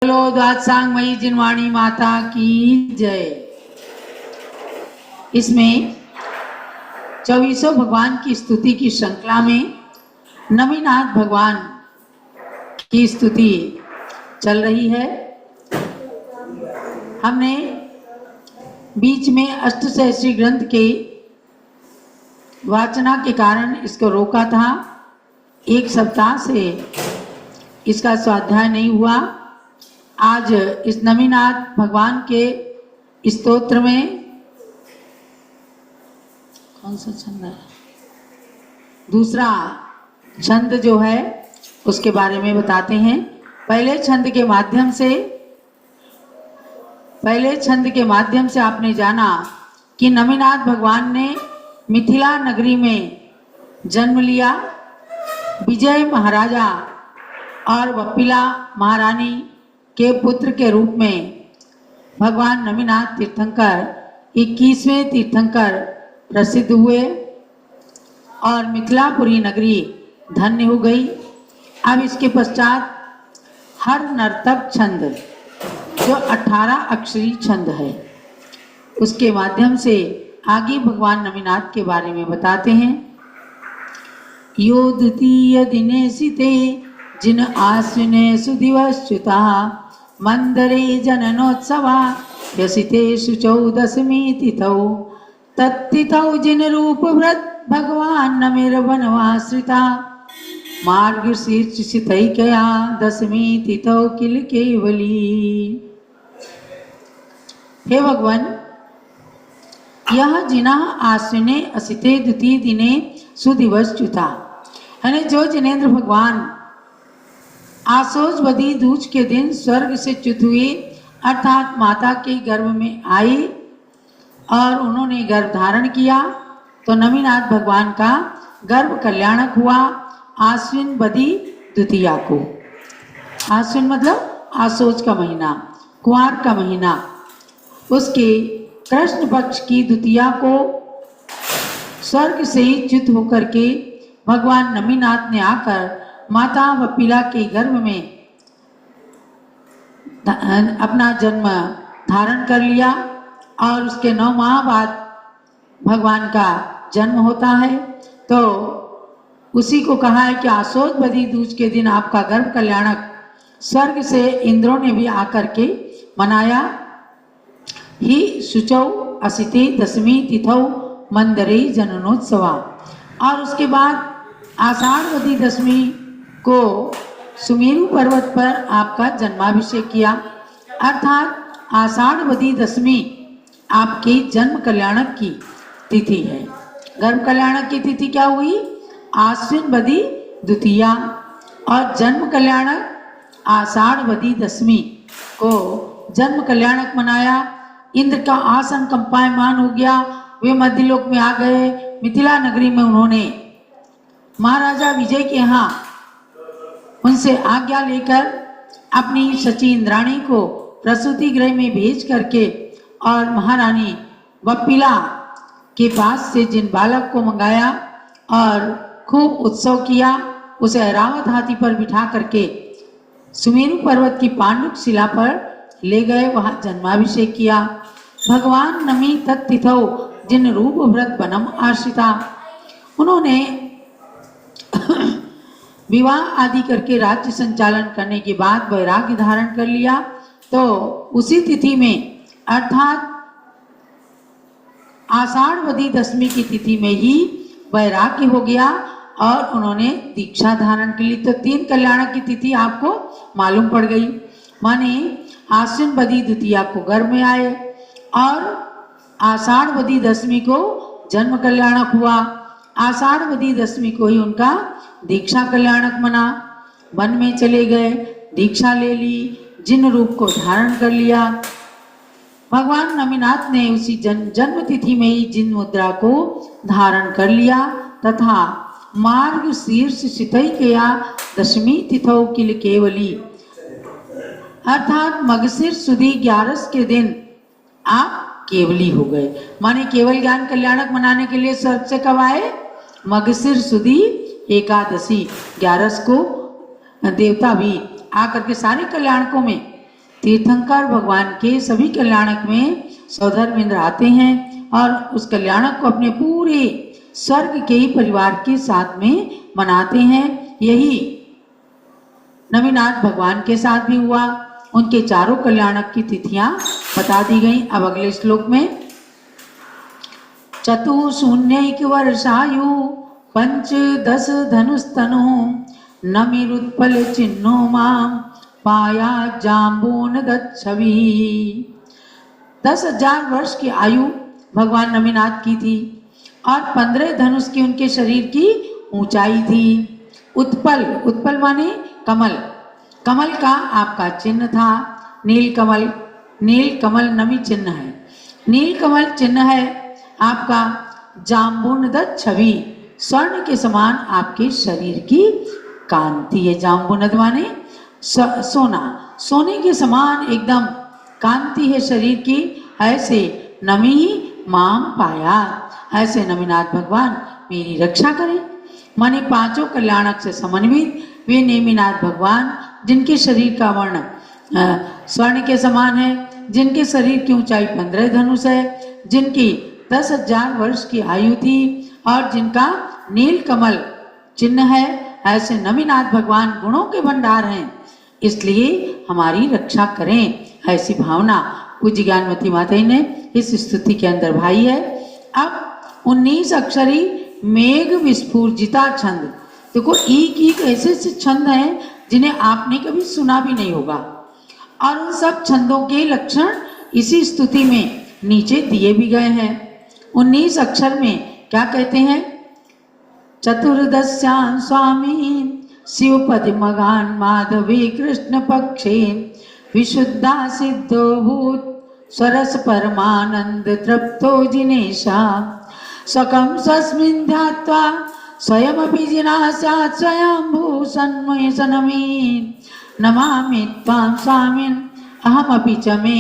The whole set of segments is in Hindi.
बोलो द्वादशांगमयी जिनवाणी माता की जय। इसमें 24 भगवान की स्तुति की श्रृंखला में नमीनाथ भगवान की स्तुति चल रही है। हमने बीच में अष्टसहस्री ग्रंथ के वाचना के कारण इसको रोका था। एक सप्ताह से इसका स्वाध्याय नहीं हुआ। आज इस नमीनाथ भगवान के स्तोत्र में कौन सा छंद है, दूसरा छंद जो है उसके बारे में बताते हैं। पहले छंद के माध्यम से आपने जाना कि नमीनाथ भगवान ने मिथिला नगरी में जन्म लिया। विजय महाराजा और वप्पिला महारानी के पुत्र के रूप में भगवान नमीनाथ तीर्थंकर 21वें तीर्थंकर प्रसिद्ध हुए और मिथिलापुरी नगरी धन्य हो गई। अब इसके पश्चात हर नर्तक छंद जो 18 अक्षरी छंद है उसके माध्यम से आगे भगवान नमीनाथ के बारे में बताते हैं। यो द्वितीय दिने सिते जिन आश्विने सुदिवश्च्युता मंदरे जननोत्सवा यसिते शुचौ दशमी तिथौ तत्तिथौ जिन रूप व्रत भगवान नमेर वनवाश्रिता मार्ग शीर्षितैकया दशमी तिथौ किल केवली। हे भगवान, यह जिना आश्विने असिते द्वितीय दिने सुदिवश्च्युता, यानी जो जिनेन्द्र भगवान आसोजवदी दूज के दिन स्वर्ग से च्युत हुए अर्थात माता के गर्भ में आई और उन्होंने गर्भ धारण किया, तो नमीनाथ भगवान का गर्भ कल्याणक हुआ आश्विन बदी द्वितीया को। आश्विन मतलब आसोज का महीना, कुंवार का महीना, उसके कृष्ण पक्ष की द्वितीया को स्वर्ग से ही च्युत होकर के भगवान नमीनाथ ने आकर माता वप्पिला के गर्भ में अपना जन्म धारण कर लिया और उसके 9 माह बाद भगवान का जन्म होता है। तो उसी को कहा है कि आसोज बदी दूज के दिन आपका गर्भ कल्याणक स्वर्ग से इंद्रों ने भी आकर के मनाया। ही शुचौ असिते दशमी तिथौ मंदरे जननोत्सवा, और उसके बाद आषाढ़वदी दशमी को सुमेरु पर्वत पर आपका जन्माभिषेक किया, अर्थात आषाढ़वदी दशमी आपके जन्म कल्याणक की तिथि है। गर्भ कल्याणक की तिथि क्या हुई? आश्विन बदी द्वितीया, और जन्म कल्याणक आषाढ़वदी दशमी को जन्म कल्याणक मनाया। इंद्र का आसन कंपायमान हो गया, वे मध्यलोक में आ गए। मिथिला नगरी में उन्होंने महाराजा विजय के यहाँ उनसे आज्ञा लेकर अपनी शची इंद्राणी को प्रसूति गृह में भेज करके और महारानी वप्पिला के पास से जिन बालक को मंगाया और खूब उत्सव किया, उसे ऐरावत हाथी पर बिठा करके सुमेरु पर्वत की पांडुक शिला पर ले गए, वहां जन्माभिषेक किया। भगवान नमी तत्तिथौ जिन रूप व्रत बनम आश्रिता, उन्होंने विवाह आदि करके राज्य संचालन करने के बाद वैराग्य धारण कर लिया। तो उसी तिथि में अर्थात आषाढ़वदी दशमी की तिथि में ही वैराग्य हो गया और उन्होंने दीक्षा धारण कर ली। तो 3 कल्याणक की तिथि आपको मालूम पड़ गई, माने आश्विन बदी द्वितीया को गर्भ में आए और आषाढ़वदी दशमी को जन्म कल्याणक हुआ। आषाढ़वदी दशमी को ही उनका दीक्षा कल्याणक मना। वन में चले गए, दीक्षा ले ली, जिन रूप को धारण कर लिया। भगवान नमीनाथ ने उसी जन्म तिथि में ही जिन मुद्रा को धारण कर लिया तथा मार्ग शीर्ष शितैकया दशमी तिथौ किल केवली, अर्थात मगशिर सुदी 11 के दिन आप केवली हो गए। माने केवल ज्ञान कल्याणक मनाने के लिए स्वर्ग से कब आए? मगशिर सुदी एकादशी 11 को देवता भी आकर के सारे कल्याणकों में तीर्थंकर भगवान के सभी कल्याणक में सौधर्मेंद्र आते हैं और उस कल्याणक को अपने पूरे स्वर्ग के परिवार के साथ में मनाते हैं। यही नवीनाथ भगवान के साथ भी हुआ। उनके चारों कल्याणक की तिथियां बता दी गई। अब अगले श्लोक में 4 वर्षायु 5-10 धनुस्तनु नमिरुत्पल चिन्नो माम पाया जाम्बून दच्छवी। 10,000 वर्ष की आयु भगवान नवीनाथ की थी और 15 धनुष की उनके शरीर की ऊंचाई थी। उत्पल, उत्पल माने कमल, कमल का आपका चिन्ह था नीलकमल। नीलकमल नमी चिन्ह है, नीलकमल चिन्ह है आपका। जाम्बूनद छवि, स्वर्ण के समान आपके शरीर की कांति है। जाम्बूनद माने सोना, सोने के समान एकदम कांति है शरीर की। ऐसे नमी माम पाया, ऐसे नवीनाथ भगवान मेरी रक्षा करें। माने 5 कल्याणक से समन्वित वे नेमिनाथ भगवान जिनके शरीर का वर्ण स्वर्ण के समान है, जिनके शरीर की ऊंचाई 15 धनुष है, जिनकी 10,000 वर्ष की आयु थी और जिनका नीलकमल चिन्ह है, ऐसे नवीनाथ भगवान गुणों के भंडार हैं, इसलिए हमारी रक्षा करें। ऐसी भावना पूज्य ज्ञानमती माता ने इस स्तुति के अंदर भाई है। अब 19 अक्षरी मेघ विस्फूर्जिता छंद। देखो एक ऐसे ऐसे छंद हैं जिन्हें आपने कभी सुना भी नहीं होगा और उन सब छंदों के लक्षण इसी स्तुति में नीचे दिए भी गए हैं। 19 अक्षर में क्या कहते हैं? चतुर्दश्यां स्वामी शिवपति मगान माधवी कृष्ण पक्षे विशुद्धा सिद्धो भूत स्वरस परमानंद तृप्तो जिनेशा सकम स्वस्मिन् ध्यात्वा स्वयमपि जिनास्यात् स्वयंभू सन्मय सनमीन् नमामि त्वां स्वामिन् अहमपि च मे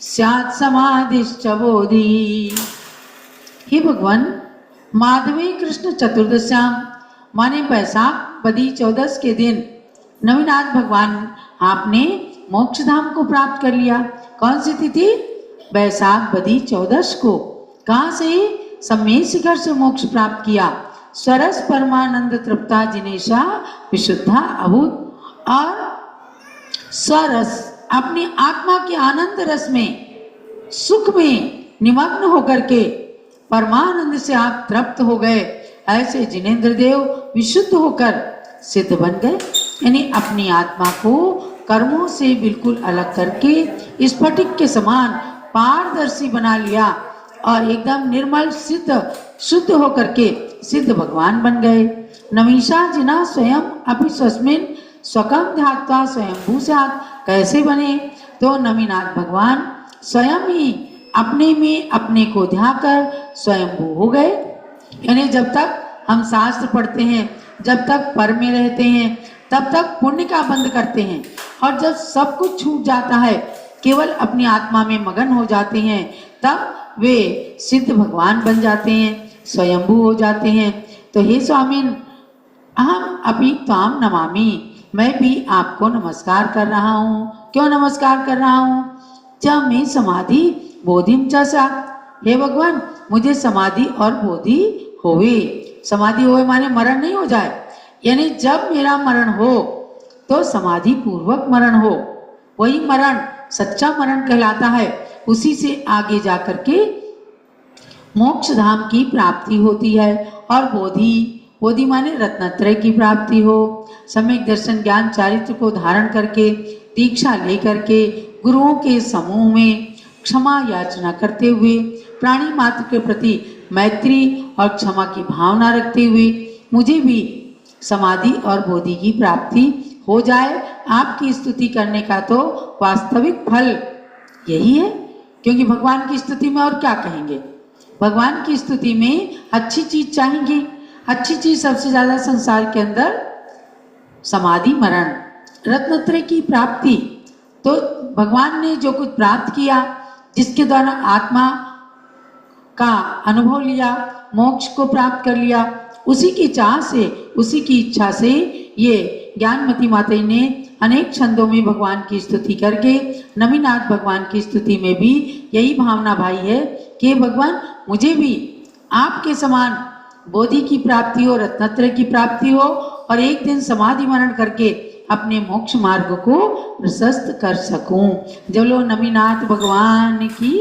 स्यात् समाधिश्च बोधि। हे भगवान, माधवी कृष्ण चतुर्दश्याम माने बैसाख बदी 14 के दिन नवीनाथ भगवान आपने मोक्ष धाम को प्राप्त कर लिया। कौन सी तिथि? बैसाख बदी 14 को। कहाँ से? सम्मेद शिखर से मोक्ष प्राप्त किया। स्वरस परमानंद तृप्ता जिनेशा विशुद्धा अभूत, और स्वरस अपनी आत्मा के आनंद रस में सुख में निमग्न होकर के परमानंद से आप तृप्त हो गए। ऐसे जिनेंद्र देव विशुद्ध होकर सिद्ध बन गए, यानी अपनी आत्मा को कर्मों से बिल्कुल अलग करके स्फटिक के समान पारदर्शी बना लिया और एकदम निर्मल सिद्ध शुद्ध होकर के सिद्ध भगवान बन गए। नमीशा जिना स्वयं अपि स्वस्मिन् स्वकम ध्यात्वा स्वयंभू स्यात्। कैसे बने? तो नवीनाथ भगवान स्वयं ही अपने में अपने को ध्याकर स्वयंभू हो गए। यानी जब तक हम शास्त्र पढ़ते हैं, जब तक पर में रहते हैं, तब तक पुण्य का बंद करते हैं, और जब सब कुछ छूट जाता है, केवल अपनी आत्मा में मगन हो जाते हैं, तब वे सिद्ध भगवान बन जाते हैं, स्वयंभू हो जाते हैं। तो हे स्वामिन अहम अपि त्वाम नमामि, मैं भी आपको नमस्कार कर रहा हूँ। क्यों नमस्कार कर रहा हूँ? च मैं समाधि बोधिम च स्यात्। हे भगवान, मुझे समाधि और बोधि होवे। समाधि होवे माने मरण नहीं हो जाए, यानी जब मेरा मरण हो तो समाधि पूर्वक मरण हो, वही मरण सच्चा मरण कहलाता है। उसी से आगे जाकर के मोक्ष धाम की प्राप्ति होती है। और बोधि, बोधि माने रत्नत्रय की प्राप्ति हो। सम्यक दर्शन ज्ञान चारित्र को धारण करके दीक्षा लेकर के गुरुओं के समूह में क्षमा याचना करते हुए प्राणी मात्र के प्रति मैत्री और क्षमा की भावना रखते हुए मुझे भी समाधि और बोधि की प्राप्ति हो जाए। आपकी स्तुति करने का तो वास्तविक फल यही है, क्योंकि भगवान की स्तुति में और क्या कहेंगे? भगवान की स्तुति में अच्छी चीज चाहेंगे। अच्छी चीज सबसे ज्यादा संसार के अंदर समाधि, मरण, रत्नत्रय की प्राप्ति। तो भगवान ने जो कुछ प्राप्त किया, जिसके द्वारा आत्मा का अनुभव लिया, मोक्ष को प्राप्त कर लिया, उसी की चाह से, उसी की इच्छा से ये ज्ञानमती माता ने अनेक छंदों में भगवान की स्तुति करके नमीनाथ भगवान की स्तुति में भी यही भावना भाई है कि भगवान मुझे भी आपके समान बोधि की प्राप्ति हो, रत्नत्रय की प्राप्ति हो और एक दिन समाधि मरण करके अपने मोक्ष मार्ग को प्रशस्त कर सकूं। चलो नमीनाथ भगवान की